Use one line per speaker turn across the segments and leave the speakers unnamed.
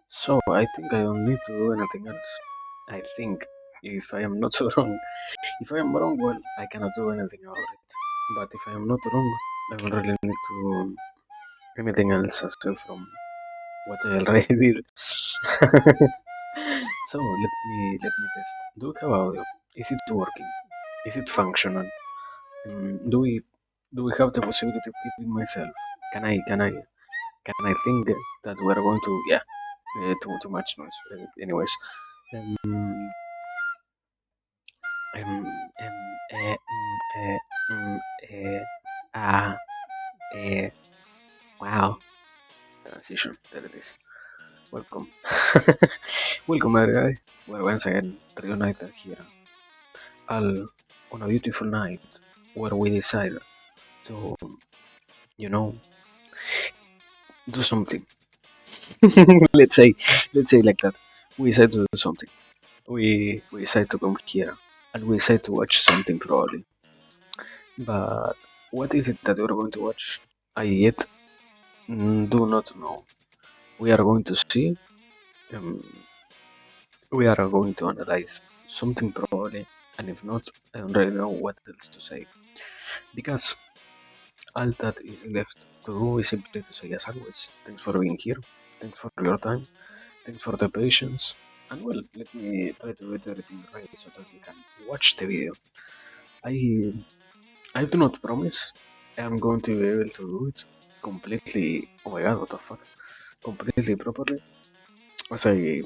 So I think I don't need to do anything else. I think if I am not so wrong, if I am wrong, well, I cannot do anything about it. But if I am not wrong, I don't really need to do anything else aside from what I already did. So let me test. Do we have audio? Is it working? Is it functional? Do we have the possibility of hearing myself? Can I think that we're going to too much noise? Anyways, um, um, um, eh, mm, mm, ah, eh, wow, transition. There it is. Welcome, welcome everybody. We're once again reunited here. all on a beautiful night where we decide to, you know, do something. let's say, let's say like that. We decide to do something. We decide to come here and we decide to watch something probably. But what is it that we're going to watch? I yet do not know. We are going to see. Um, we are going to analyze something probably, and if not, I don't really know what else to say. Because all that is left to do is simply to say, as always, thanks for being here, thanks for your time, thanks for the patience, and well, let me try to get everything ready so that we can watch the video. I I do not promise I am going to be able to do it completely. Oh my god, what the fuck? Completely properly, as I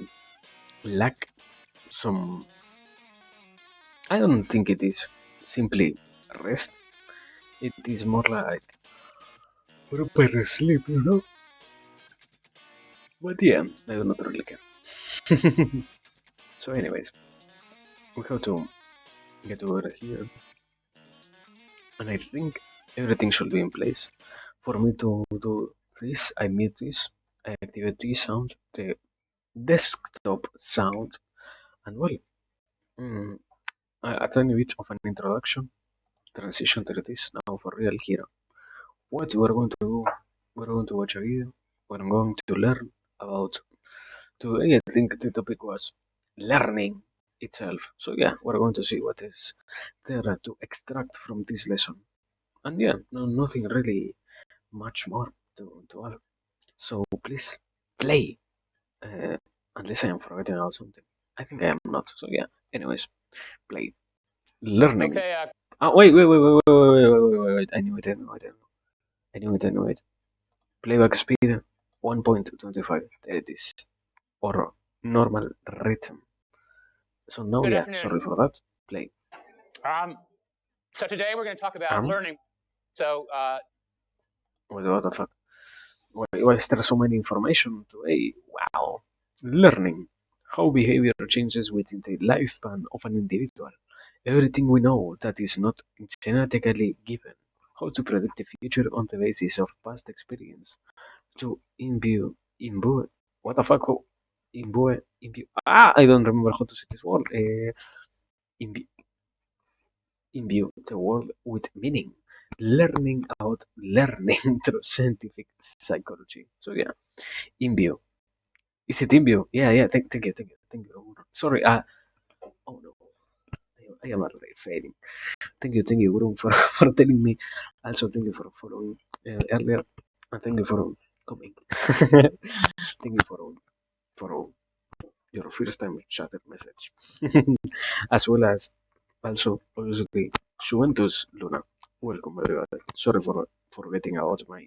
lack some. I don't think it is simply rest. It is more like proper sleep, you know? But yeah, I do not really care. So, anyways, we have to get over here, and I think everything should be in place. For me to do this, I mute this, I activate this sound, the desktop sound, and well, mm, a tiny bit of an introduction, transition to this now for real here. What we're going to do, we're going to watch a video, we're going to learn about. Today, I think the topic was learning itself. So yeah, we're going to see what is there to extract from this lesson. And yeah, no, nothing really much more to add. So please play, uh, unless I am forgetting about something. I think I am not. So yeah, anyways, play. Learning.
Okay.
Wait. I knew it. I knew it. Playback speed 1.25. There it is. Or normal rhythm. So now,
Good
yeah,
afternoon.
sorry for that. Play.
So today we're going to talk about
Um,
learning. So
what the fuck? Why is there so many information today? Wow. Learning. How behavior changes within the lifespan of an individual. Everything we know that is not genetically given. How to predict the future on the basis of past experience. To imbue. What the fuck? Imbue. I don't remember how to say this word. Imbue, imbue the world with meaning. Learning about learning through scientific psychology. So yeah, imbue. Is it imbue? Yeah. Thank you. Sorry. Oh no, I am already failing. Thank you, Guru, for for telling me. Also, thank you for following earlier, and thank you for coming. Thank you for your first time chatted message, as well as also obviously Juventus Luna. Welcome everybody. Sorry for forgetting about my.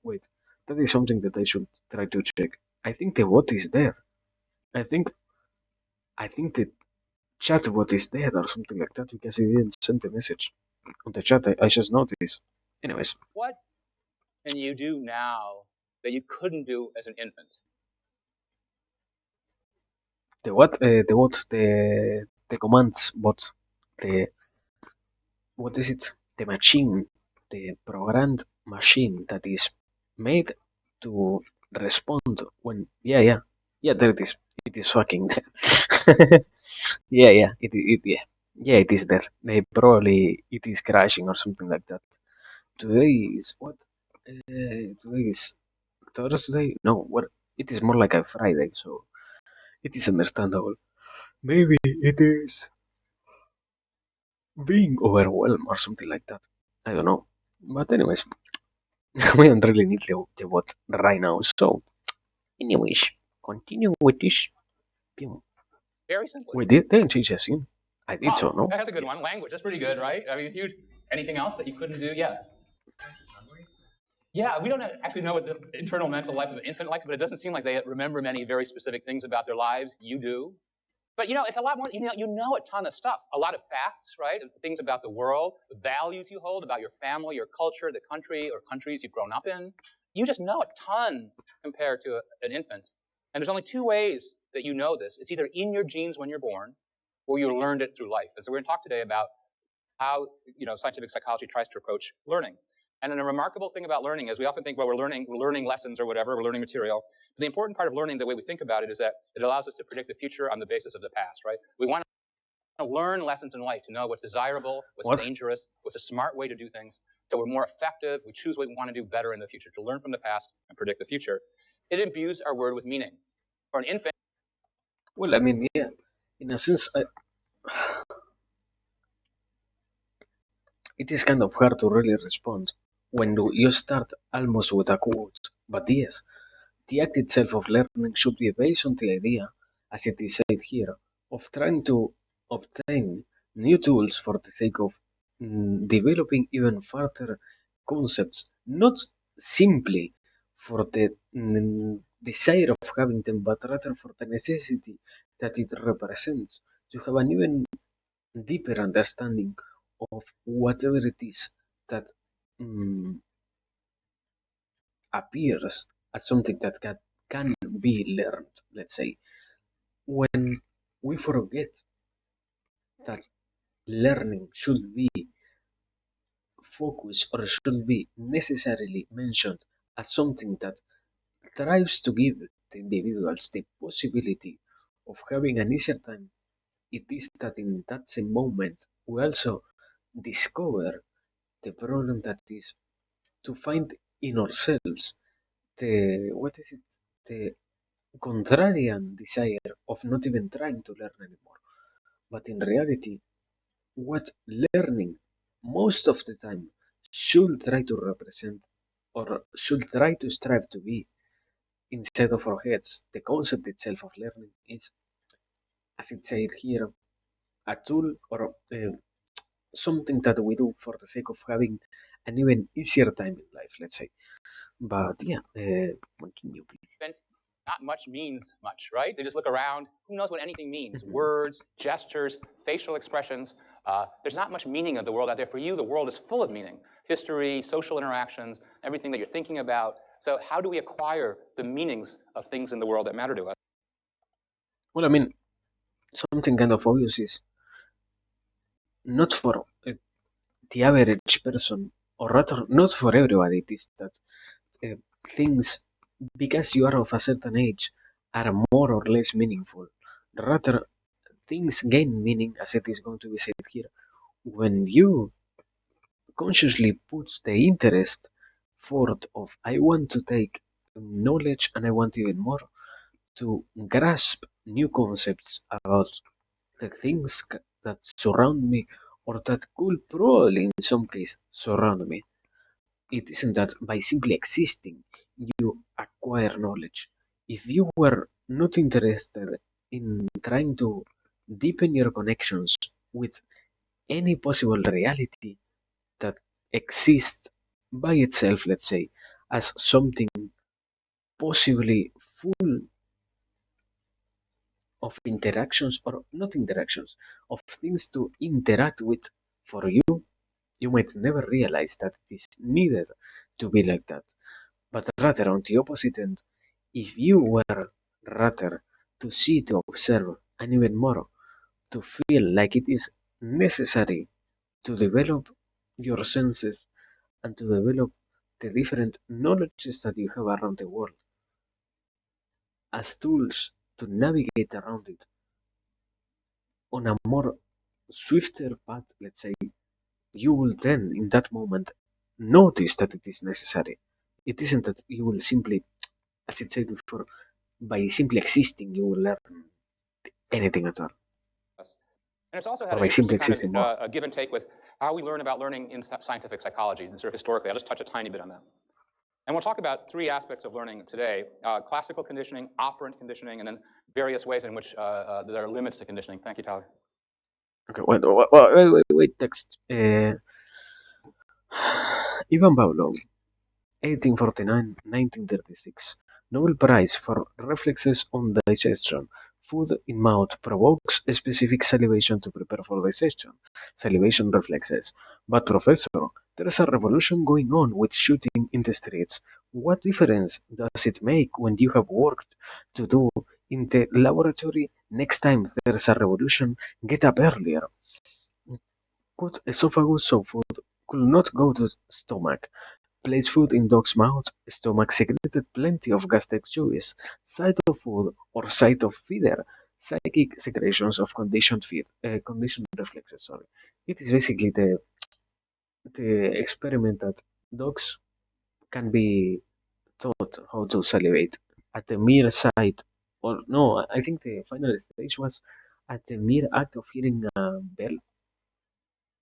Wait. That is something that I should try to check. I think the bot is dead. I think I think the chatbot is dead or something like that because he didn't send the message on the chat. I just noticed. Anyways,
what can you do now that you couldn't do as an infant?
the what? The commands bot. The what is it? The machine, the programmed machine that is made to respond when. Yeah. There it is. It is fucking there. Yeah. It is there. Probably it is crashing or something like that. Today is what? Today is Thursday. No, what? It is more like a Friday, so it is understandable. Maybe it is being overwhelmed or something like that. I don't know. But anyways, we don't really need the bot right now. So, anyways, continue with this.
Very simply.
We didn't change the scene. I did so,
Oh,
no?
that's a good one. Language. That's pretty good, right? I mean, anything else that you couldn't do? Yeah. Yeah, we don't actually know what the internal mental life of an infant like, but it doesn't seem like they remember many very specific things about their lives. You do. But it's a lot more, you know a ton of stuff, a lot of facts, right? Things about the world, the values you hold about your family, your culture, the country or countries you've grown up in. You just know a ton compared to an infant. And there's only two ways that you know this. It's either in your genes when you're born, or you learned it through life. And so we're going to talk today about how scientific psychology tries to approach learning. And then a remarkable thing about learning is we often think, well, we're learning lessons or whatever, we're learning material. But the important part of learning, the way we think about it, is that it allows us to predict the future on the basis of the past, right? We want to learn lessons in life to know what's desirable, what's dangerous, what's a smart way to do things. So we're more effective. We choose what we want to do better in the future, to learn from the past and predict the future. It imbues our word with meaning. For an infant,
Well, I mean, yeah, in a sense, it is kind of hard to really respond when you start almost with a quote. But yes, the act itself of learning should be based on the idea, as it is said here, of trying to obtain new tools for the sake of developing even further concepts, not simply for the desire of having them, but rather for the necessity that it represents to have an even deeper understanding of whatever it is that mm, appears as something that can be learned. Let's say when we forget that learning should be focused or should be necessarily mentioned as something that tries to give the individuals the possibility of having an easier time, it is that in that same moment we also discover the problem that is to find in ourselves the what is it the contrarian desire of not even trying to learn anymore. But in reality, what learning most of the time should try to represent or should try to strive to be inside of our heads, the concept itself of learning is, as it said here, a tool or something that we do for the sake of having an even easier time in life, let's say. But yeah, continue, please.
not much means much, right? They just look around. Who knows what anything means? Words, gestures, facial expressions. There's not much meaning of the world out there. For you, the world is full of meaning. History, social interactions, everything that you're thinking about. So how do we acquire the meanings of things in the world that matter to us?
Well, I mean, something kind of obvious is not for the average person, or rather, not for everybody. It is that uh, things, because you are of a certain age, are more or less meaningful. Rather, things gain meaning, as it is going to be said here, when you consciously put the interest forth of I want to take knowledge and I want even more to grasp new concepts about the things that surround me or that could probably in some case surround me. It isn't that by simply existing you acquire knowledge. If you were not interested in trying to deepen your connections with any possible reality that exists by itself, let's say, as something possibly full of interactions or not interactions, of things to interact with for you, you might never realize that it is needed to be like that. But rather, on the opposite end, if you were rather to see, to observe, and even more, to feel like it is necessary to develop your senses and to develop the different knowledges that you have around the world as tools to navigate around it on a more swifter path, let's say, you will then, in that moment, notice that it is necessary. It isn't that you will simply, as it said before, by simply existing, you will learn anything at all,
And it's also had
or
an
by simply
interesting kind of
existing more.
a give and take with how we learn about learning in scientific psychology, and sort of historically. I'll just touch a tiny bit on that. And we'll talk about three aspects of learning today: classical conditioning, operant conditioning, and then various ways in which there are limits to conditioning. Thank you, Tyler.
Okay, wait, text. Ivan Pavlov, 1849-1936, Nobel Prize for Reflexes on Digestion. Food in mouth provokes specific salivation to prepare for digestion. Salivation reflexes. But professor, there's a revolution going on with shooting in the streets. What difference does it make when you have work to do In the laboratory, next time there's a revolution, get up earlier. Gut esophagus so food could not go to stomach. Place food in dog's mouth, stomach secreted plenty of gastric juice, site of food or site of feeder, psychic secretions of conditioned reflexes. Sorry, it is basically the experiment that dogs can be taught how to salivate at the mere sight, or no, I think the final stage was at the mere act of hearing a bell.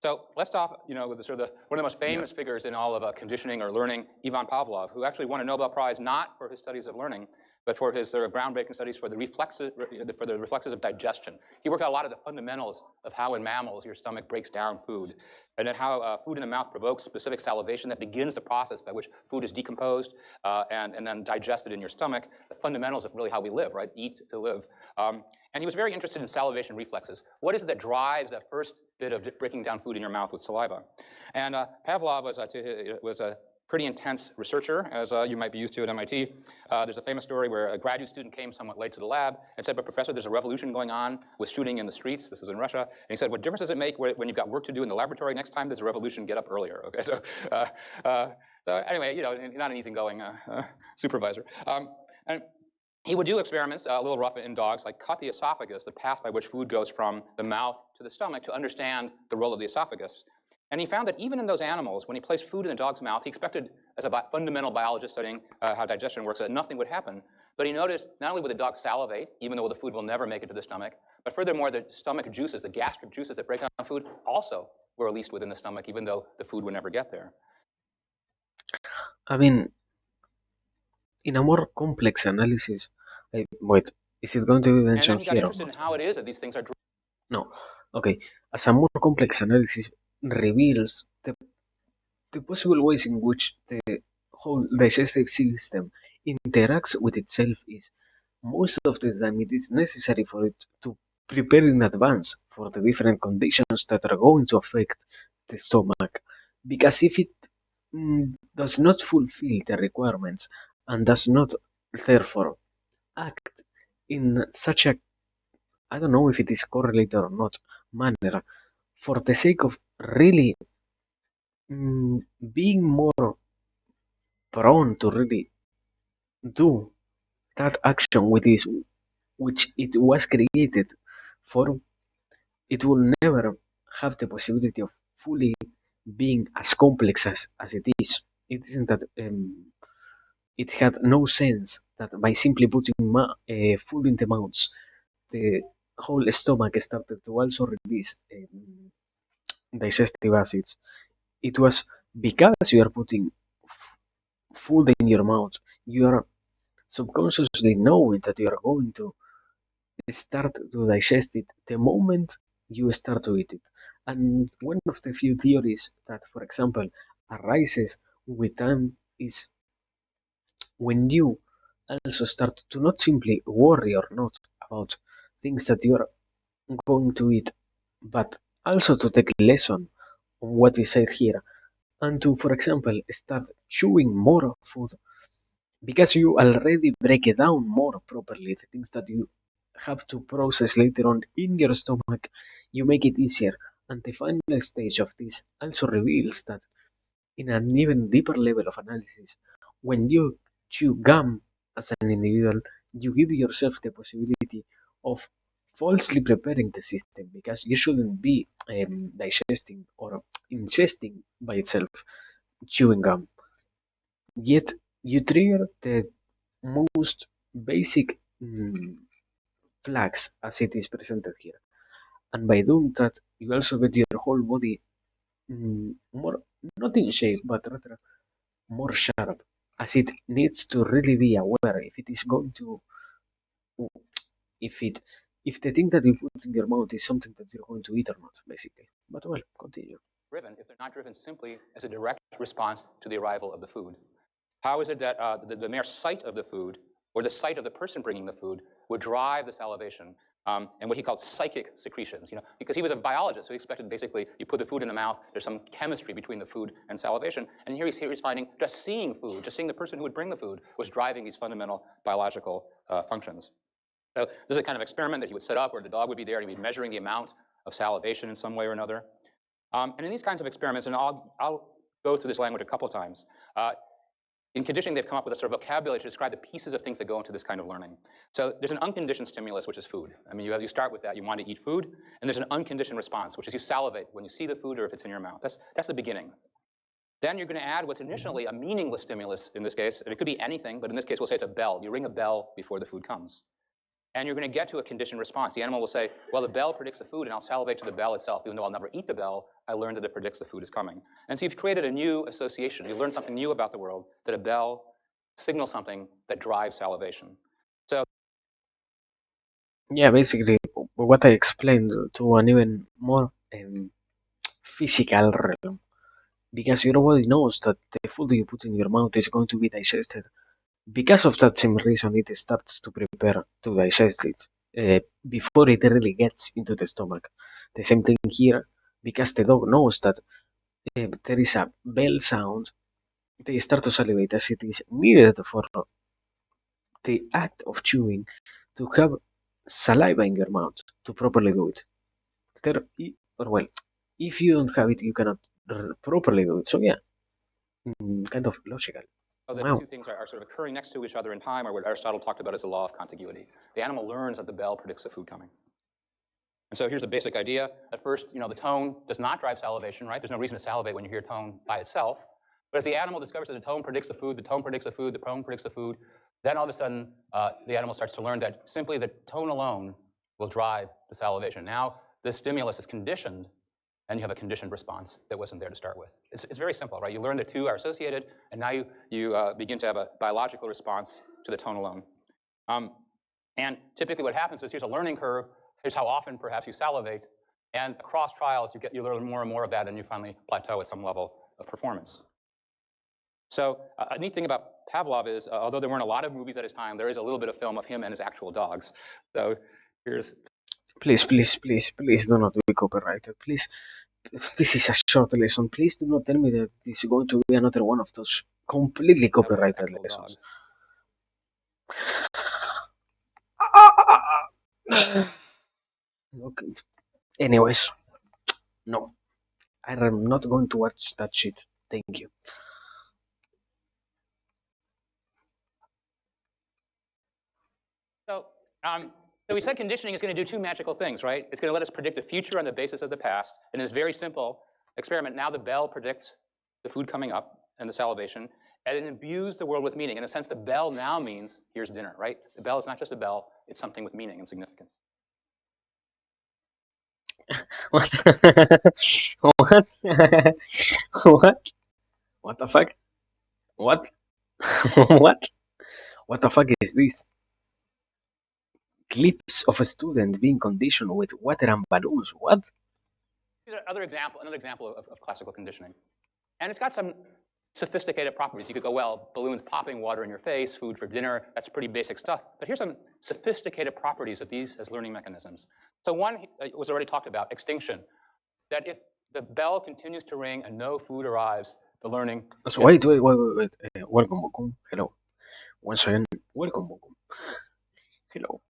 So let's start, with one of the most famous figures in all of conditioning or learning, Ivan Pavlov, who actually won a Nobel Prize not for his studies of learning, but for his groundbreaking studies for the reflexes of digestion. He worked out a lot of the fundamentals of how in mammals your stomach breaks down food, and then how food in the mouth provokes specific salivation that begins the process by which food is decomposed and then digested in your stomach. The fundamentals of really how we live, right? Eat to live. And he was very interested in salivation reflexes. What is it that drives that first bit of breaking down food in your mouth with saliva? And Pavlov was a pretty intense researcher, as you might be used to at MIT. There's a famous story where a graduate student came somewhat late to the lab and said, "But professor, there's a revolution going on with shooting in the streets." This was in Russia. And he said, "What difference does it make when you've got work to do in the laboratory? Next time there's a revolution, get up earlier." Okay, so anyway, not an easygoing supervisor. And he would do experiments, a little rough in dogs, like cut the esophagus, the path by which food goes from the mouth to the stomach, to understand the role of the esophagus. And he found that even in those animals, when he placed food in the dog's mouth, he expected, as a fundamental biologist studying how digestion works, that nothing would happen. But he noticed not only would the dog salivate, even though the food will never make it to the stomach, but furthermore, the stomach juices, the gastric juices that break down food, also were released within the stomach, even though the food would never get there.
I mean, in a more complex analysis, wait, is it going to be
And then
mentioned
he got
here or
interested in
not?
how it is that these things are.
No. Okay. As a more complex analysis reveals the possible ways in which the whole digestive system interacts with itself is most of the time it is necessary for it to prepare in advance for the different conditions that are going to affect the stomach. Because if it does not fulfill the requirements and does not therefore act in such a, I don't know if it is correlated or not, manner for the sake of really being more prone to really do that action which it was created for, it will never have the possibility of fully being as complex as it is. It isn't that it had no sense that by simply putting food in the mouth, the whole stomach started to also release digestive acids. It was because you are putting food in your mouth, you are subconsciously knowing that you are going to start to digest it the moment you start to eat it. And one of the few theories that, for example, arises with time is when you also start to not simply worry or not about things that you are going to eat, but also to take lesson on what is said here and to, for example, start chewing more food because you already break it down more properly, the things that you have to process later on in your stomach, you make it easier. And the final stage of this also reveals that in an even deeper level of analysis, when you chew gum as an individual, you give yourself the possibility of falsely preparing the system because you shouldn't be digesting or ingesting by itself chewing gum. Yet you trigger the most basic flags as it is presented here. And by doing that, you also get your whole body more, not in shape, but rather more sharp, as it needs to really be aware if it is going to, if it, if the thing that you put in your mouth is something that you're going to eat or not, basically. But well, continue.
Driven if they're not driven simply as a direct response to the arrival of the food? How is it that the mere sight of the food or the sight of the person bringing the food would drive the salivation and what he called psychic secretions? Because he was a biologist, so he expected basically you put the food in the mouth, there's some chemistry between the food and salivation. And here he's finding just seeing food, just seeing the person who would bring the food was driving these fundamental biological functions. So this is a kind of experiment that he would set up where the dog would be there and he'd be measuring the amount of salivation in some way or another. And in these kinds of experiments, and I'll go through this language a couple of times, in conditioning, they've come up with a sort of vocabulary to describe the pieces of things that go into this kind of learning. So there's an unconditioned stimulus, which is food. I mean, you start with that. You want to eat food. And there's an unconditioned response, which is you salivate when you see the food or if it's in your mouth. That's the beginning. Then you're going to add what's initially a meaningless stimulus in this case. And it could be anything, but in this case, we'll say it's a bell. You ring a bell before the food comes. And you're going to get to a conditioned response. The animal will say, well, the bell predicts the food, and I'll salivate to the bell itself. Even though I'll never eat the bell, I learned that it predicts the food is coming. And so you've created a new association. You learned something new about the world, that a bell signals something that drives salivation. So
Yeah, basically, what I explained to an even more physical realm. Because your body knows that the food you put in your mouth is going to be digested. Because of that same reason, it starts to prepare to digest it before it really gets into the stomach. The same thing here, because the dog knows that there is a bell sound, they start to salivate as it is needed for the act of chewing to have saliva in your mouth to properly do it. There, or well, if you don't have it, you cannot properly do it. So yeah, kind of logical.
that the
Wow.
two things are sort of occurring next to each other in time, or what Aristotle talked about as the law of contiguity. The animal learns that the bell predicts the food coming. And so here's a basic idea. At first, the tone does not drive salivation, right? There's no reason to salivate when you hear tone by itself. But as the animal discovers that the tone predicts the food, the tone predicts the food, the tone predicts the food, then all of a sudden, the animal starts to learn that simply the tone alone will drive the salivation. Now, this stimulus is conditioned, and you have a conditioned response that wasn't there to start with. It's very simple, right? You learn the two are associated, and now you begin to have a biological response to the tone alone. And typically what happens is here's a learning curve. Here's how often perhaps you salivate. And across trials, you learn more and more of that, and you finally plateau at some level of performance. So a neat thing about Pavlov is, although there weren't a lot of movies at his time, there is a little bit of film of him and his actual dogs. So here's...
Please, please, please, please do not be copyrighted. Please, this is a short lesson. Please do not tell me that this is going to be another one of those completely copyrighted lessons. Okay. Anyways, no. I'm not going to watch that shit. Thank you.
So we said conditioning is going to do two magical things, right? It's going to let us predict the future on the basis of the past. In this very simple experiment, now the bell predicts the food coming up and the salivation, and it imbues the world with meaning. In a sense, the bell now means here's dinner, right? The bell is not just a bell, it's something with meaning and significance.
What? What? What? What the fuck? What? What? What the fuck is this? Clips of a student being conditioned with water and balloons. What?
Here's another example of classical conditioning. And it's got some sophisticated properties. You could go, well, balloons popping, water in your face, food for dinner, that's pretty basic stuff. But here's some sophisticated properties of these as learning mechanisms. So one was already talked about, extinction. That if the bell continues to ring and no food arrives, the learning...
So wait. Welcome, welcome. Hello. Once again, welcome, welcome. Hello.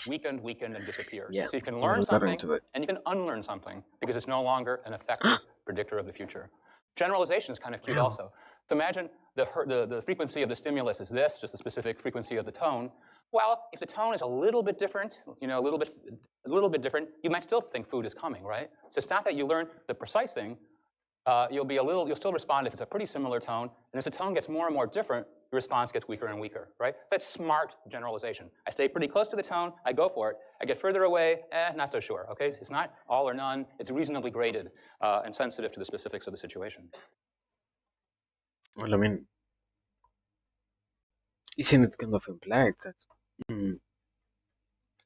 Weakened, and disappears.
Yeah,
So you can
we're
learn
learning
something,
today.
and you can unlearn something, because it's no longer an effective predictor of the future. Generalization is kind of cute also. So imagine the frequency of the stimulus is this, just the specific frequency of the tone. Well, if the tone is a little bit different, a little bit different, you might still think food is coming, right? So it's not that you learn the precise thing. You'll still respond if it's a pretty similar tone. And as the tone gets more and more different, your response gets weaker and weaker, right? That's smart generalization. I stay pretty close to the tone, I go for it. I get further away, not so sure, okay? It's not all or none. It's reasonably graded and sensitive to the specifics of the situation.
Well, I mean, isn't it kind of implied that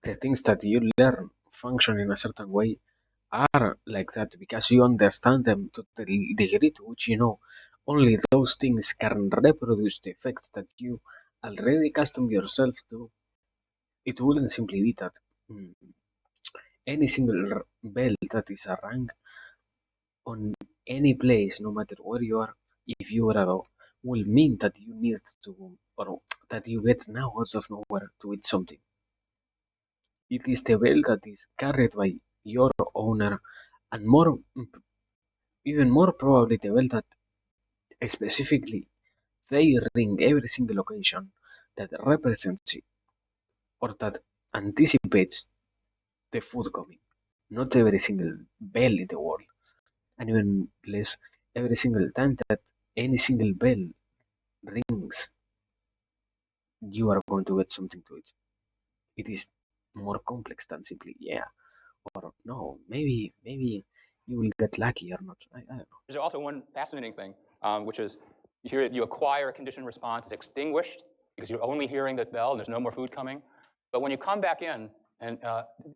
the things that you learn function in a certain way are like that because you understand them to the degree to which you know only those things can reproduce the effects that you already accustomed yourself to? It wouldn't simply be that any single bell that is rang on any place, no matter where you are, if you are a dog, will mean that you need to, or that you get now out of nowhere to eat something. It is the bell that is carried by your owner, and even more probably the bell that specifically they ring every single occasion that represents it or that anticipates the food coming. Not every single bell in the world, and even less every single time that any single bell rings, you are going to get something to it. It is more complex than simply yeah or no. Maybe you will get lucky or not. I don't know.
There's also one fascinating thing, which is here you acquire a conditioned response, it's extinguished because you're only hearing the bell and there's no more food coming. But when you come back in, and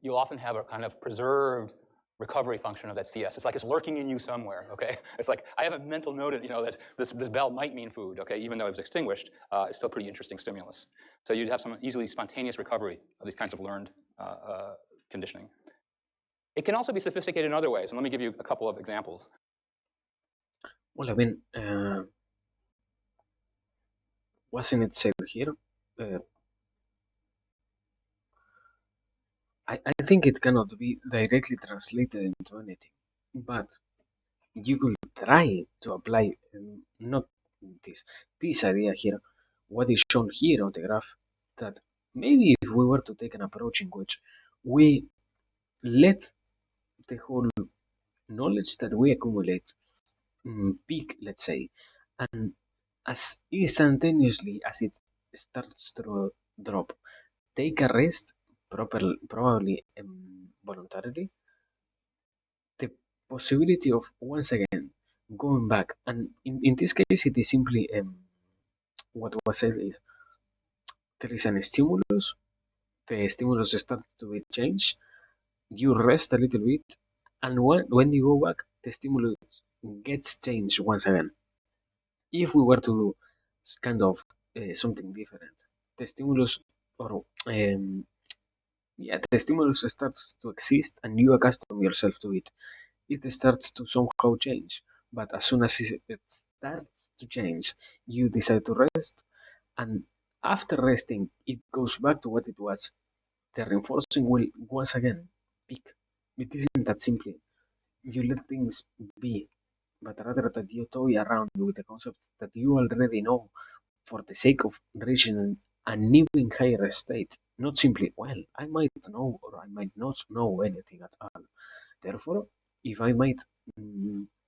you'll often have a kind of preserved recovery function of that CS. It's like it's lurking in you somewhere, okay? It's like I have a mental note, that this bell might mean food, okay? Even though it was extinguished, it's still a pretty interesting stimulus. So you'd have some easily spontaneous recovery of these kinds of learned conditioning. It can also be sophisticated in other ways, and let me give you a couple of examples.
Well, I mean, wasn't it said here? Uh, I think it cannot be directly translated into anything, but you could try to apply not this this idea here, what is shown here on the graph, that maybe if we were to take an approach in which we let the whole knowledge that we accumulate peak, let's say, and as instantaneously as it starts to drop, take a rest, probably voluntarily, the possibility of once again going back, and in this case, it is simply what was said is there is an stimulus, the stimulus starts to be changed, you rest a little bit, and when you go back, the stimulus gets changed once again. If we were to do kind of something different, the stimulus or yeah, the stimulus starts to exist and you accustom yourself to it. It starts to somehow change. But as soon as it starts to change, you decide to rest, and after resting, it goes back to what it was. The reinforcing will once again peak. It isn't that simply. You let things be, but rather that you toy around with the concepts that you already know for the sake of reaching an even higher state. Not simply, well, I might know or I might not know anything at all. Therefore, if I might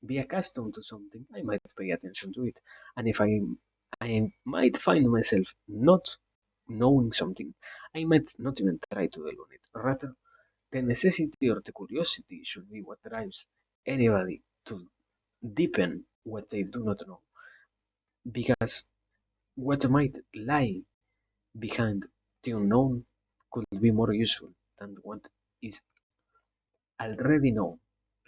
be accustomed to something, I might pay attention to it. And if I might find myself not knowing something, I might not even try to deal on it. Rather, the necessity or the curiosity should be what drives anybody to deepen what they do not know. Because what might lie behind the unknown could be more useful than what is already known.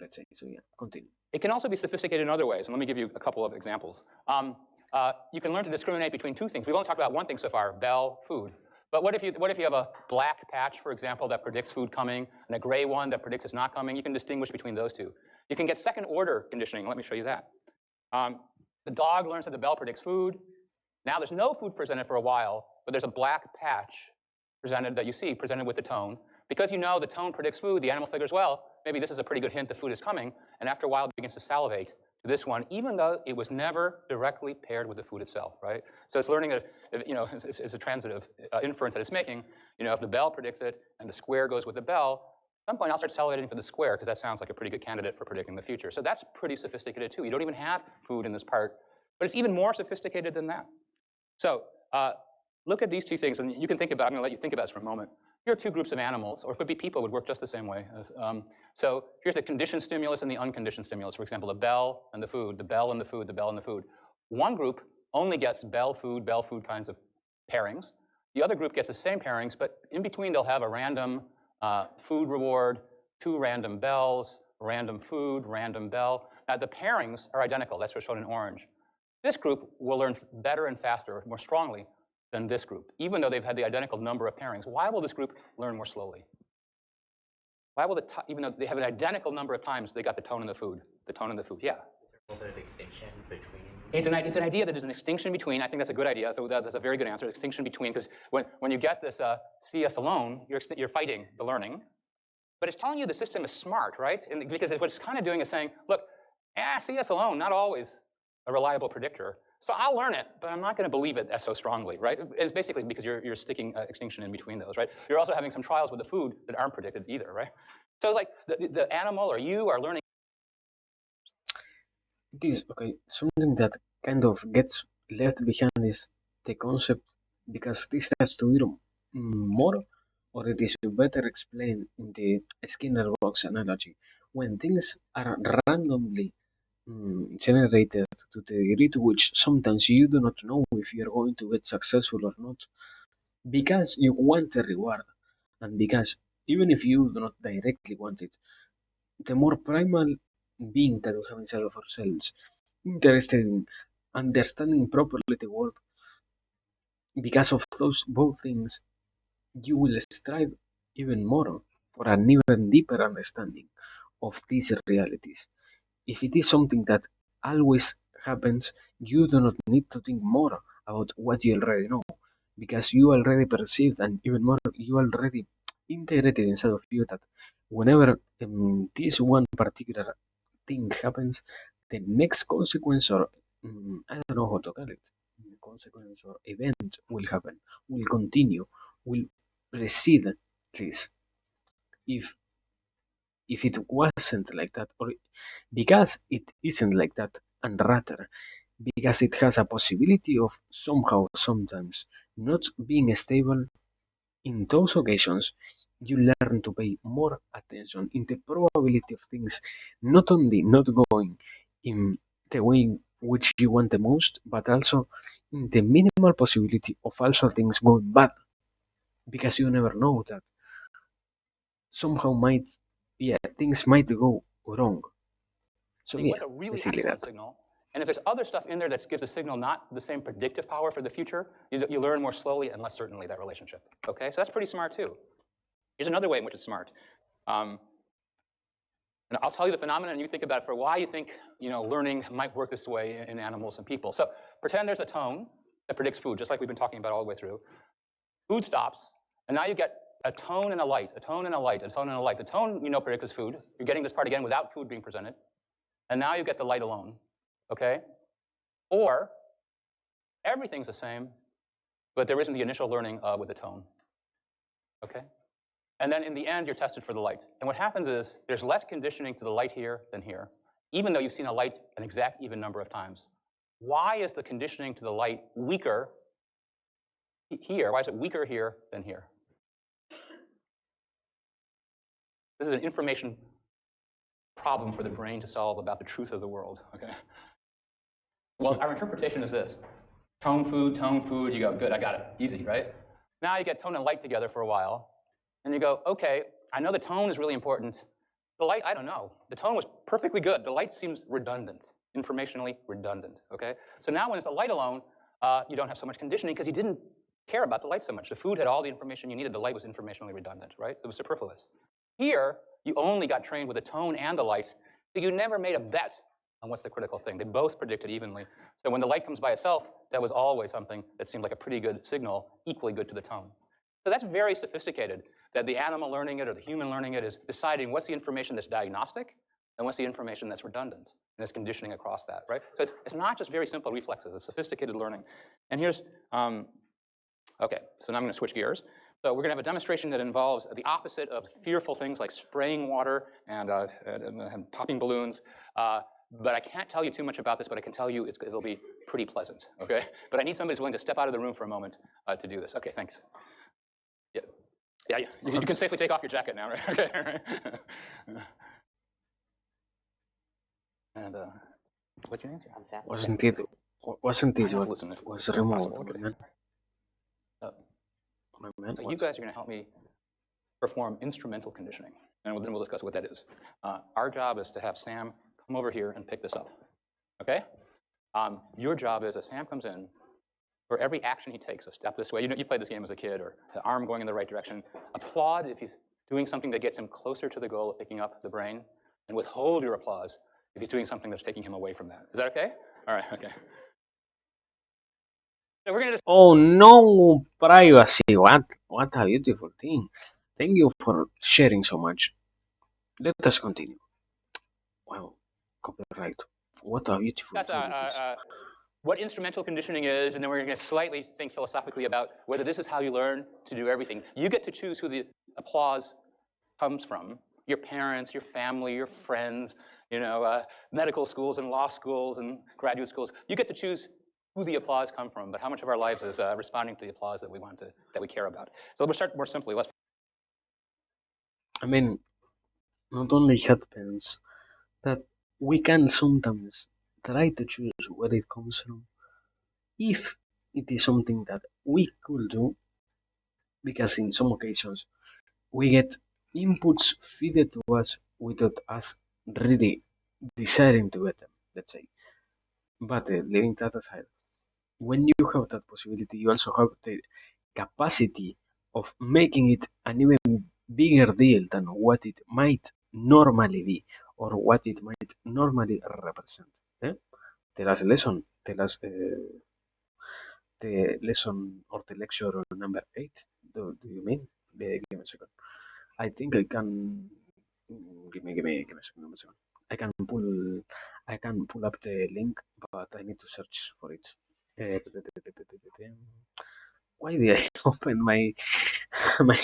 Let's say. So yeah, continue.
It can also be sophisticated in other ways, and let me give you a couple of examples. You can learn to discriminate between two things. We've only talked about one thing so far, bell, food. But what if you have a black patch, for example, that predicts food coming, and a gray one that predicts it's not coming? You can distinguish between those two. You can get second-order conditioning. Let me show you that. The dog learns that the bell predicts food. Now there's no food presented for a while, but there's a black patch presented that you see presented with the tone. Because you know the tone predicts food, the animal figures, well, maybe this is a pretty good hint that food is coming, and after a while it begins to salivate to this one, even though it was never directly paired with the food itself, right? So it's learning that, it's a transitive inference that it's making. If the bell predicts it and the square goes with the bell, at some point I'll start salivating for the square because that sounds like a pretty good candidate for predicting the future. So that's pretty sophisticated too. You don't even have food in this part, but it's even more sophisticated than that. So look at these two things, and you can think about, I'm going to let you think about this for a moment. Here are two groups of animals, or it could be people, would work just the same way. So here's the conditioned stimulus and the unconditioned stimulus. For example, the bell and the food, the bell and the food, the bell and the food. One group only gets bell food kinds of pairings. The other group gets the same pairings, but in between they'll have a random food reward, two random bells, random food, random bell. Now the pairings are identical. That's what's shown in orange. This group will learn better and faster, more strongly than this group, even though they've had the identical number of pairings. Why will this group learn more slowly? Why will even though they have an identical number of times they got the tone and the food, yeah?
Well, there's a distinction between.
It's an idea that there's an extinction between. I think that's a good idea. So that's a very good answer. Extinction between, because when you get this CS alone, you're fighting the learning. But it's telling you the system is smart, right? And because what it's kind of doing is saying, look, CS alone, not always a reliable predictor. So I'll learn it, but I'm not going to believe it so strongly, right? It's basically because you're sticking extinction in between those, right? You're also having some trials with the food that aren't predicted either, right? So it's like the animal or you are learning.
It is okay. Something that kind of gets left behind is the concept, because this has to do more, or it is better explained in the Skinner box analogy. When things are randomly generated to the degree to which sometimes you do not know if you are going to get successful or not, because you want a reward, and because even if you do not directly want it, the more primal being that we have inside of ourselves, interested in understanding properly the world, because of those both things, you will strive even more for an even deeper understanding of these realities. If it is something that always happens, you do not need to think more about what you already know, because you already perceived, and even more, you already integrated inside of you that whenever this one particular thing happens, the next consequence, or I don't know how to call it, consequence or event will happen, will continue, will precede this. If it wasn't like that, or because it isn't like that, and rather because it has a possibility of somehow sometimes not being stable, in those occasions you learn to pay more attention in the probability of things not only not going in the way in which you want the most, but also in the minimal possibility of also things going bad, because you never know that somehow might, yeah, things might go wrong. So yeah,
What's a really
basically
excellent
that.
signal. And if there's other stuff in there that gives the signal not the same predictive power for the future, you learn more slowly and less certainly that relationship. Okay, so that's pretty smart too. Here's another way in which it's smart. And I'll tell you the phenomenon, and you think about it for why you think learning might work this way in animals and people. So pretend there's a tone that predicts food, just like we've been talking about all the way through. Food stops, and now you get a tone and a light, a tone and a light, a tone and a light. The tone predicts food. You're getting this part again without food being presented. And now you get the light alone, okay? Or everything's the same, but there isn't the initial learning with the tone, okay? And then in the end, you're tested for the light. And what happens is there's less conditioning to the light here than here, even though you've seen a light an exact even number of times. Why is the conditioning to the light weaker here? Why is it weaker here than here? This is an information problem for the brain to solve about the truth of the world, okay? Well, our interpretation is this. Tone, food, you go, good, I got it, easy, right? Now you get tone and light together for a while, and you go, okay, I know the tone is really important. The light, I don't know. The tone was perfectly good. The light seems redundant, informationally redundant, okay? So now when it's the light alone, you don't have so much conditioning because you didn't care about the light so much. The food had all the information you needed. The light was informationally redundant, right? It was superfluous. Here, you only got trained with the tone and the light, so you never made a bet on what's the critical thing. They both predicted evenly. So when the light comes by itself, that was always something that seemed like a pretty good signal, equally good to the tone. So that's very sophisticated, that the animal learning it or the human learning it is deciding what's the information that's diagnostic and what's the information that's redundant, and it's conditioning across that, right? So it's not just very simple reflexes, it's sophisticated learning. And here's, okay, so now I'm gonna switch gears. So we're gonna have a demonstration that involves the opposite of fearful things like spraying water and popping balloons. But I can't tell you too much about this, but I can tell you it'll be pretty pleasant, okay? But I need somebody who's willing to step out of the room for a moment to do this. Okay, thanks. Yeah, you can safely take off your jacket now, right? Okay, right. And what's your name?
I'm Sam.
Wasn't it
I
what
listen if
was
it's
removed,
possible.
my
Okay.
man? My man,
So you
what?
guys are going to help me perform instrumental conditioning, and then we'll discuss what that is. Our job is to have Sam come over here and pick this up, okay? Your job is as Sam comes in, for every action he takes, a step this way, you played this game as a kid, or an arm going in the right direction, applaud if he's doing something that gets him closer to the goal of picking up the brain, and withhold your applause if he's doing something that's taking him away from that. Is that okay? All right, okay. So we're going to
Oh no, privacy. What a beautiful thing. Thank you for sharing so much. Let us continue. Wow, copyright. What a beautiful
discuss
thing it is.
what instrumental conditioning is, and then we're going to slightly think philosophically about whether this is how you learn to do everything. You get to choose who the applause comes from: your parents, your family, your friends, medical schools and law schools and graduate schools. You get to choose who the applause come from, but how much of our lives is responding to the applause that we care about. So let's start more simply.
I mean, not only happens that we can sometimes try to choose where it comes from if it is something that we could do, because in some occasions we get inputs fed to us without us really desiring to get them, let's say. But leaving that aside, when you have that possibility, you also have the capacity of making it an even bigger deal than what it might normally be or what it might normally represent. Eh? The last lesson, the lesson or the lecture number 8. Do you mean? Give me a second. I think I can. Give me a second. I can pull. I can pull up the link, but I need to search for it. Uh, Why did I open my my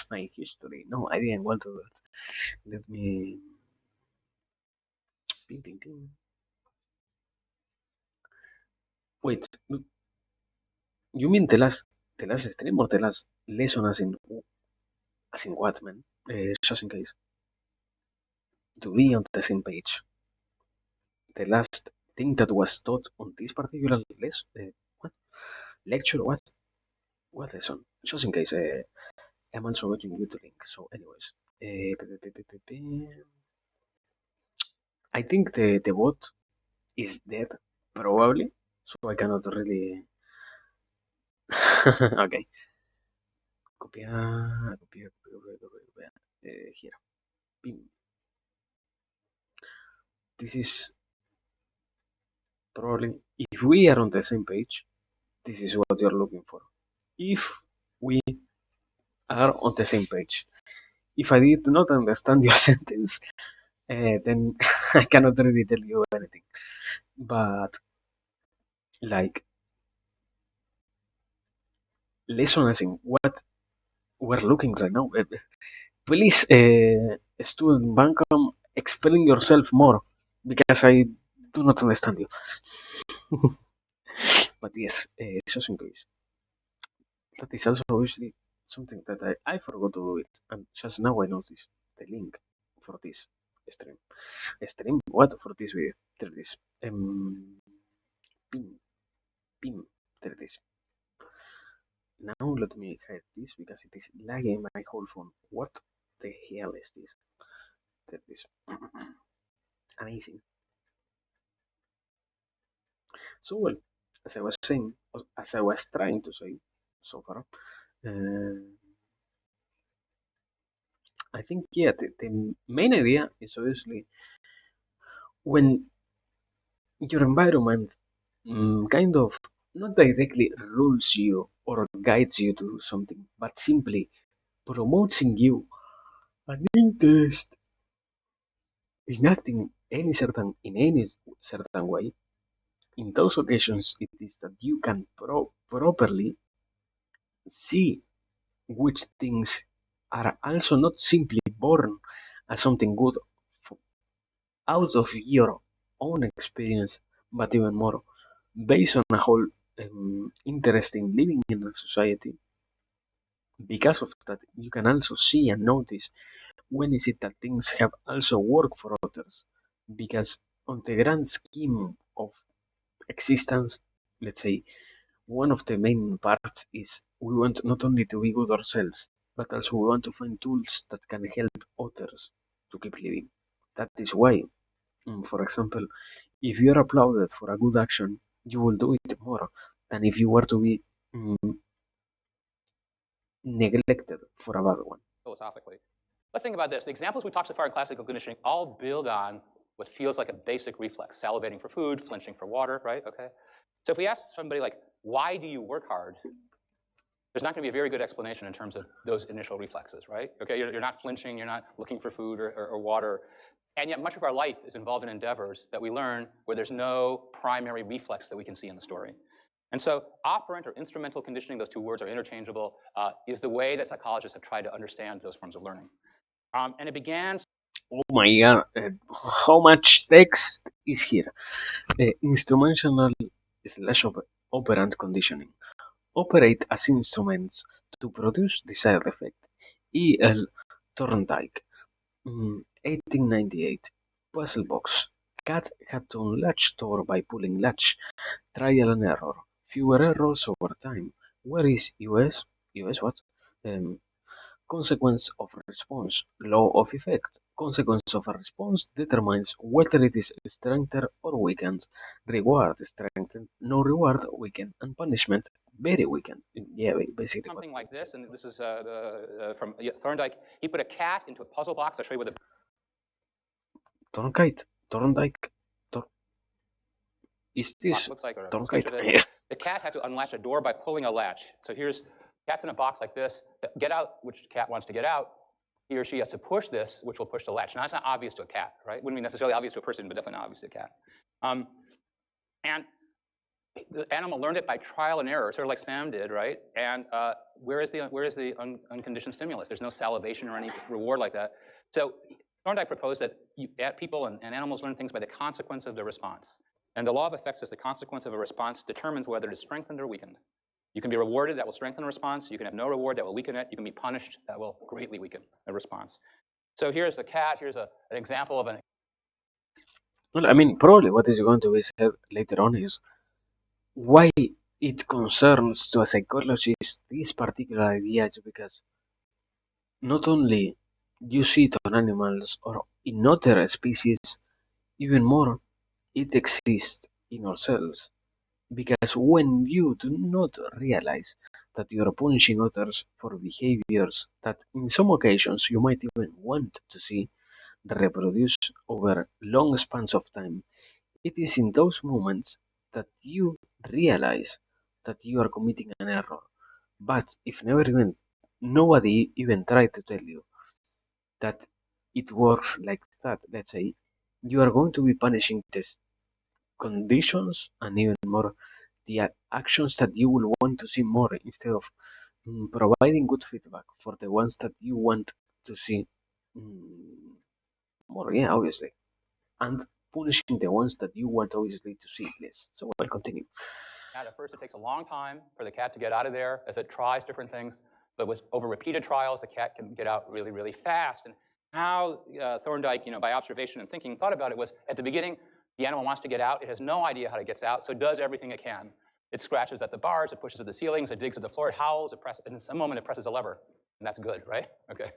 my history? No, I didn't want to do that. Let me. Ping, ping, ping. Wait, you mean the last stream or the last lesson as in what, man? Just in case to be on the same page. The last thing that was taught on this particular what lecture, what lesson? Just in case, I'm also watching you the link. So, anyways, I think the bot is dead, probably. So I cannot really. Okay, copiar, copiar, copiar, copiar, copiar. Here, pin. This is probably if we are on the same page. This is what you're looking for. If we are on the same page. If I did not understand your sentence, then I cannot really tell you anything. But like lesson as in what we're looking right now. Please, student Bancom, explain yourself more because I do not understand you. But yes, just in case. That is also obviously something that I forgot to do it, and just now I noticed the link for this stream. Stream? What for this video? There it is. Pin, pin. There it is. Now let me hide this because it is lagging my whole phone. What the hell is this? There it is. Amazing. So well, as I was saying, as I was trying to say so far, uh, I think yeah, the main idea is obviously when your environment kind of not directly rules you or guides you to do something, but simply promotes in you an interest in acting in any certain way. In those occasions, it is that you can properly see which things are also not simply born as something good out of your own experience, but even more based on a whole interest in living in a society. Because of that, you can also see and notice when is it that things have also worked for others. Because on the grand scheme of existence, let's say, one of the main parts is we want not only to be good ourselves, but also we want to find tools that can help others to keep living. That is why, for example, if you are applauded for a good action, you will do it more than if you were to be mm, neglected for a bad one.
philosophically. Let's think about this. The examples we talked so far in classical conditioning all build on what feels like a basic reflex, salivating for food, flinching for water, right? Okay. So if we ask somebody like, why do you work hard? There's not going to be a very good explanation in terms of those initial reflexes, right? Okay, you're not flinching, you're not looking for food or water. And yet much of our life is involved in endeavors that we learn where there's no primary reflex that we can see in the story. And so operant or instrumental conditioning, those two words are interchangeable, is the way that psychologists have tried to understand those forms of learning. And it began.
Oh my god, how much text is here? Instrumental slash operant conditioning. Operate as instruments to produce desired effect. E.L. Thorndike, 1898. Puzzle box. Cat had to unlatch door by pulling latch. Trial and error. Fewer errors over time. Where is US? US what? Um, Consequence of response. Law of effect. Consequence of a response determines whether it is strengthened or weakened. Reward strengthened, no reward weakened, and punishment very weakened. Yeah, basically what
Something
you
like
said.
this, and this is from Thorndike. He put a cat into a puzzle box. I'll show you what the
Thorndike. Thor- is
box
this
looks like, or a sketch
Thorndike?
of it. The cat had to unlatch a door by pulling a latch. So here's cat's in a box like this. Get out, which cat wants to get out. He or she has to push this, which will push the latch. Now, that's not obvious to a cat, right? Wouldn't be necessarily obvious to a person, but definitely not obvious to a cat. And the animal learned it by trial and error, sort of like Sam did, right? And where is the unconditioned stimulus? There's no salivation or any reward like that. So Thorndike proposed that people and animals learn things by the consequence of their response. And the law of effects is the consequence of a response determines whether it is strengthened or weakened. You can be rewarded, that will strengthen a response. You can have no reward, that will weaken it. You can be punished, that will greatly weaken a response. So here's the cat. Here's an example of an.
Well, I mean, probably what is going to be said later on is why it concerns to a psychologist this particular idea is because not only you see it on animals or in other species, even more, it exists in ourselves. Because when you do not realize that you are punishing others for behaviors that in some occasions you might even want to see reproduce over long spans of time, it is in those moments that you realize that you are committing an error. But if never even nobody even tried to tell you that it works like that, let's say, you are going to be punishing this conditions and even more the actions that you will want to see more instead of providing good feedback for the ones that you want to see mm, more. Yeah, obviously, and punishing the ones that you want obviously to see less. So I'll continue.
At first, it takes a long time for the cat to get out of there as it tries different things. But with over repeated trials, the cat can get out really, really fast. And how Thorndike, by observation and thinking, thought about it was at the beginning, the animal wants to get out. It has no idea how it gets out, so it does everything it can. It scratches at the bars, it pushes at the ceilings, it digs at the floor, it howls, and in some moment it presses a lever. And that's good, right? Okay.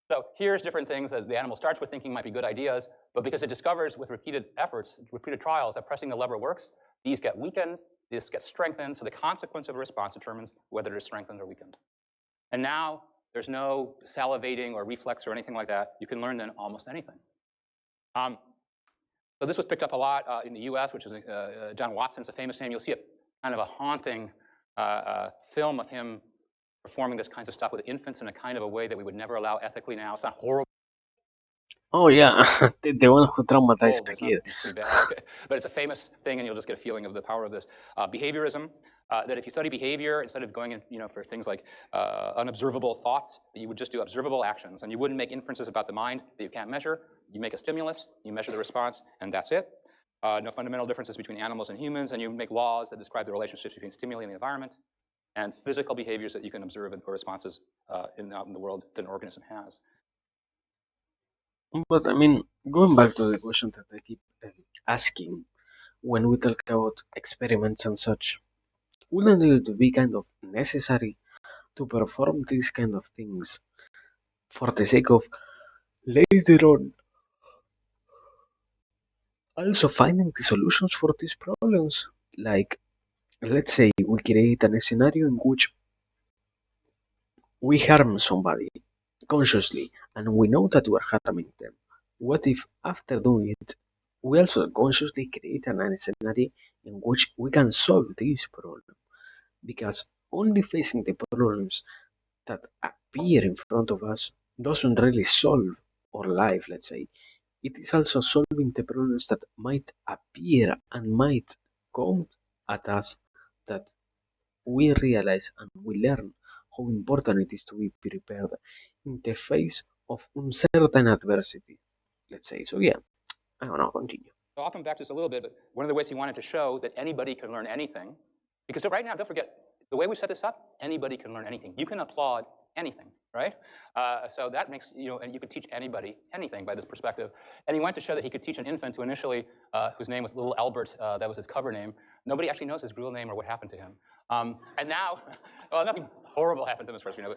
So here's different things that the animal starts with thinking might be good ideas, but because it discovers with repeated efforts, repeated trials, that pressing the lever works, these get weakened, this gets strengthened, so the consequence of a response determines whether it is strengthened or weakened. And now there's no salivating or reflex or anything like that. You can learn then almost anything. So this was picked up a lot in the US, which is John Watson's a famous name. You'll see a kind of a haunting film of him performing this kinds of stuff with infants in a kind of a way that we would never allow ethically now. It's not horrible.
Oh yeah, the one who traumatized
But
a
it's not
kid.
pretty bad. Okay. But it's a famous thing, and you'll just get a feeling of the power of this. Behaviorism, that if you study behavior, instead of going in, for things like unobservable thoughts, you would just do observable actions, and you wouldn't make inferences about the mind that you can't measure. You make a stimulus, you measure the response, and that's it. No fundamental differences between animals and humans, and you make laws that describe the relationships between stimuli and the environment, and physical behaviors that you can observe or responses out in the world that an organism has.
But I mean, going back to the question that I keep asking when we talk about experiments and such, wouldn't it be kind of necessary to perform these kind of things for the sake of later on also finding the solutions for these problems? Like, let's say we create a scenario in which we harm somebody consciously and we know that we are harming them. What if after doing it we also consciously create an scenario in which we can solve this problem, because only facing the problems that appear in front of us doesn't really solve our life, let's say. It is also solving the problems that might appear and might come at us, that we realize and we learn how important it is to be prepared in the face of uncertain adversity, let's say. So, yeah, I don't know, continue.
So I'll come back to this a little bit, but one of the ways he wanted to show that anybody can learn anything, because right now, don't forget, the way we set this up, anybody can learn anything. You can applaud anything, right? So that makes, and you could teach anybody anything by this perspective. And he wanted to show that he could teach an infant who initially, whose name was Little Albert, that was his cover name. Nobody actually knows his real name or what happened to him. And now, well, nothing horrible happened to him as far as we know.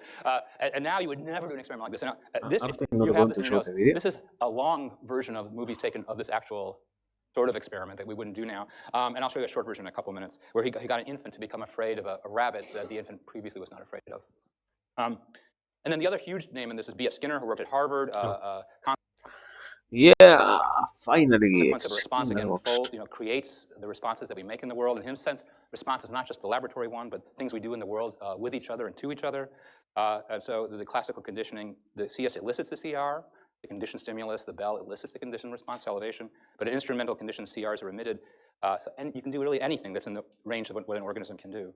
And now you would never do an experiment like this. Now, this,
I'm
if
not
you have
going
this
to
in your
show
notes,
the video.
this is a long version of movies taken of this actual sort of experiment that we wouldn't do now. And I'll show you a short version in a couple minutes, where he got an infant to become afraid of a rabbit that the infant previously was not afraid of. And then the other huge name in this is B.F. Skinner, who worked at Harvard.
Oh. Yeah, finally,
Consequence of a response,
Skinner
again,
box.
creates the responses that we make in the world. In his sense, response is not just the laboratory one, but things we do in the world with each other and to each other. And so the classical conditioning, the CS elicits the CR, the conditioned stimulus, the bell elicits the conditioned response, salivation, but an instrumental conditioned CRs are emitted. And you can do really anything that's in the range of what an organism can do.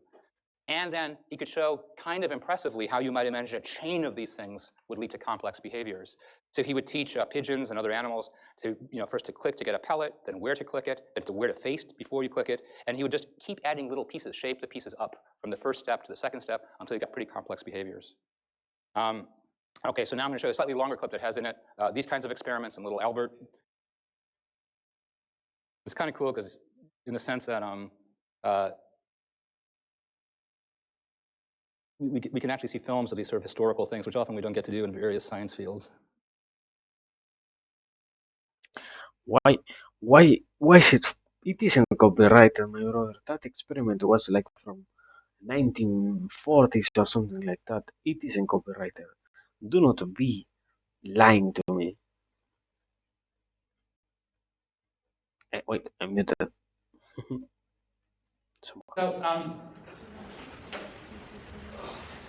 And then he could show kind of impressively how you might imagine a chain of these things would lead to complex behaviors. So he would teach pigeons and other animals to, first to click to get a pellet, then where to click it, then to where to face before you click it. And he would just keep adding little pieces, shape the pieces up from the first step to the second step until you got pretty complex behaviors. Okay, so now I'm going to show you a slightly longer clip that has in it these kinds of experiments in Little Albert. It's kind of cool because in the sense that we can actually see films of these sort of historical things, which often we don't get to do in various science fields.
Why is it? It isn't copyrighted, my brother. That experiment was like from 1940s or something like that. It isn't copyrighted. Do not be lying to me. Wait, I'm muted.
So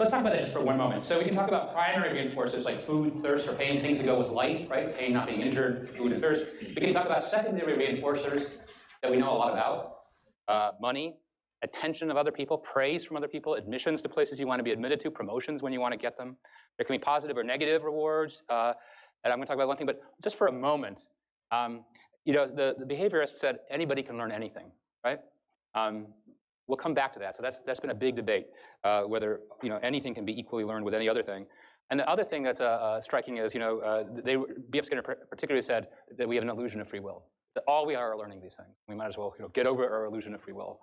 let's talk about that just for one moment. So we can talk about primary reinforcers like food, thirst, or pain, things that go with life, right? Pain, not being injured, food, and thirst. We can talk about secondary reinforcers that we know a lot about. Money, attention of other people, praise from other people, admissions to places you want to be admitted to, promotions when you want to get them. There can be positive or negative rewards. And I'm going to talk about one thing, but just for a moment, the behaviorist said anybody can learn anything, right? We'll come back to that. So that's been a big debate, whether anything can be equally learned with any other thing. And the other thing that's striking is, B.F. Skinner particularly said that we have an illusion of free will. That all we are learning these things. We might as well get over our illusion of free will.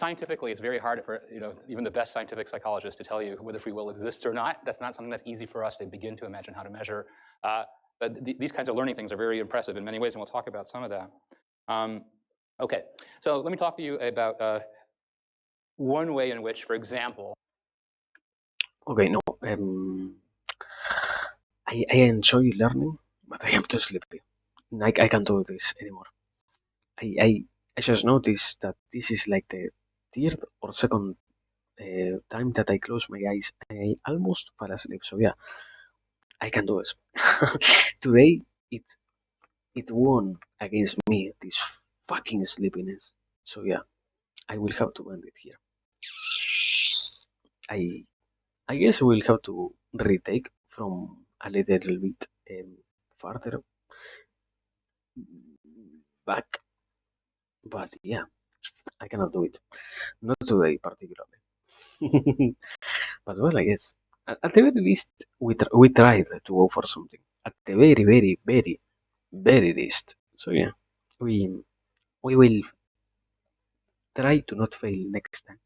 Scientifically, it's very hard for even the best scientific psychologists to tell you whether free will exists or not. That's not something that's easy for us to begin to imagine how to measure. But these kinds of learning things are very impressive in many ways, and we'll talk about some of that. Okay, so let me talk to you about one way in which, for example.
Okay, no. I enjoy learning, but I am too sleepy. I can't do this anymore. I, I, I just noticed that this is like the third or second time that I close my eyes and I almost fall asleep. So yeah, I can do this. Today it won against me, this fucking sleepiness. So yeah, I will have to end it here. I I guess we'll have to retake from a little bit further back. But yeah, I cannot do it. Not today particularly. But well, I guess at the very least we tried to go for something. At the very, very, very, very least. So yeah, we will try to not fail next time.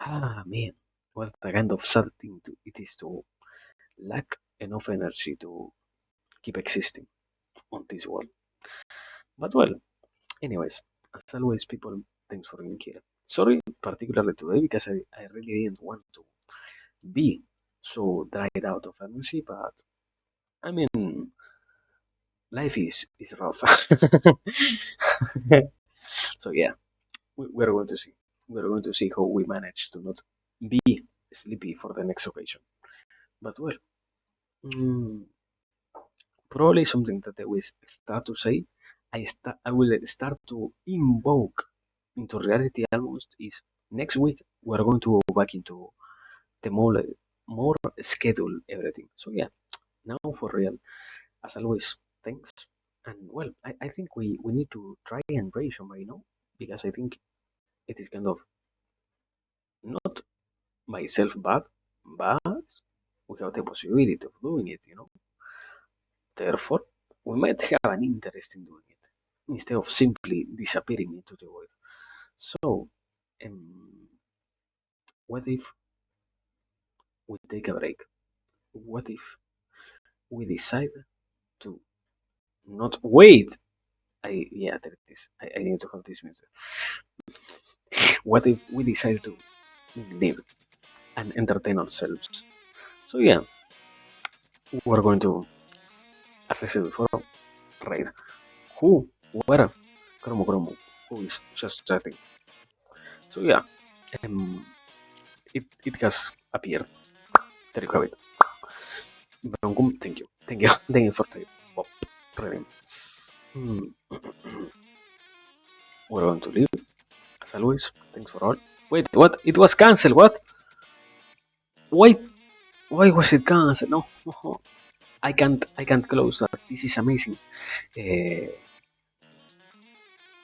Ah man, what a kind of sad thing it is to lack enough energy to keep existing on this world. But well, anyways, as always, people, thanks for being here. Sorry, particularly today, because I really didn't want to be so dried out of energy, but I mean, life is rough. So yeah, we're going to see. We're going to see how we manage to not be sleepy for the next occasion. But well, mm, probably something that I will start to say. I will start to invoke into reality almost is next week we're going to go back into the more schedule everything. So yeah, now for real, as always, thanks. And well, I think we need to try and raise somebody, because I think it is kind of not myself bad, but we have the possibility of doing it. Therefore, we might have an interest in doing it instead of simply disappearing into the void. So, um, what if we take a break? What if we decide to not wait? Yeah, there it is. I need to have this music. What if we decide to live and entertain ourselves? So yeah, we're going to, as I said before, raid who, where, Chromo, who is just chatting. So yeah, um, it has appeared. There you have it. Broncum, thank you. Thank you. Thank you for the pop reading. Hmm. We're going to leave, as always. Thanks for all. Wait, what? It was cancelled. What? Why? Why was it cancelled? No, no. I can't close that. This is amazing. Uh,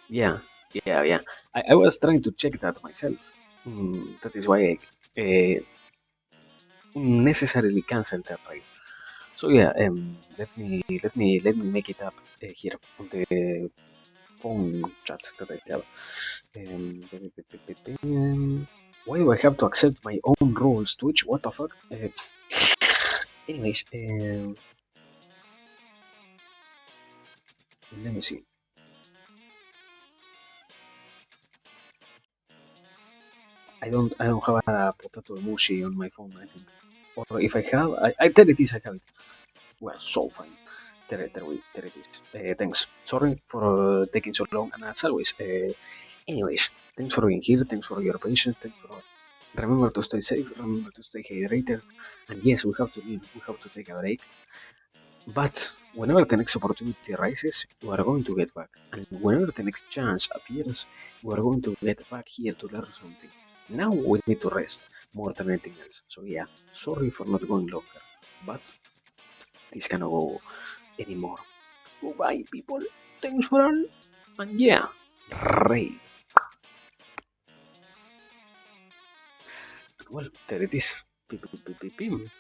yeah, yeah. I was trying to check that myself. That is why I necessarily canceled that right. So yeah, let me make it up here on the phone chat that I have. Why do I have to accept my own rules, Twitch? What the fuck? Anyways, let me see. I don't have a potato emoji on my phone. I think, or if I have, there it is. I have it. Well, so fine. There it is. Thanks. Sorry for taking so long, and as always. Anyways, thanks for being here. Thanks for your patience. Thanks for remember to stay safe. Remember to stay hydrated. And yes, we have to leave. We have to take a break. But whenever the next opportunity arises, we are going to get back. And whenever the next chance appears, we are going to get back here to learn something. Now we need to rest more than anything else. So yeah, sorry for not going longer. But this cannot go anymore. Goodbye, people. Thanks for all. And yeah, raid. Well, there it is. Beep, beep, beep, beep, beep.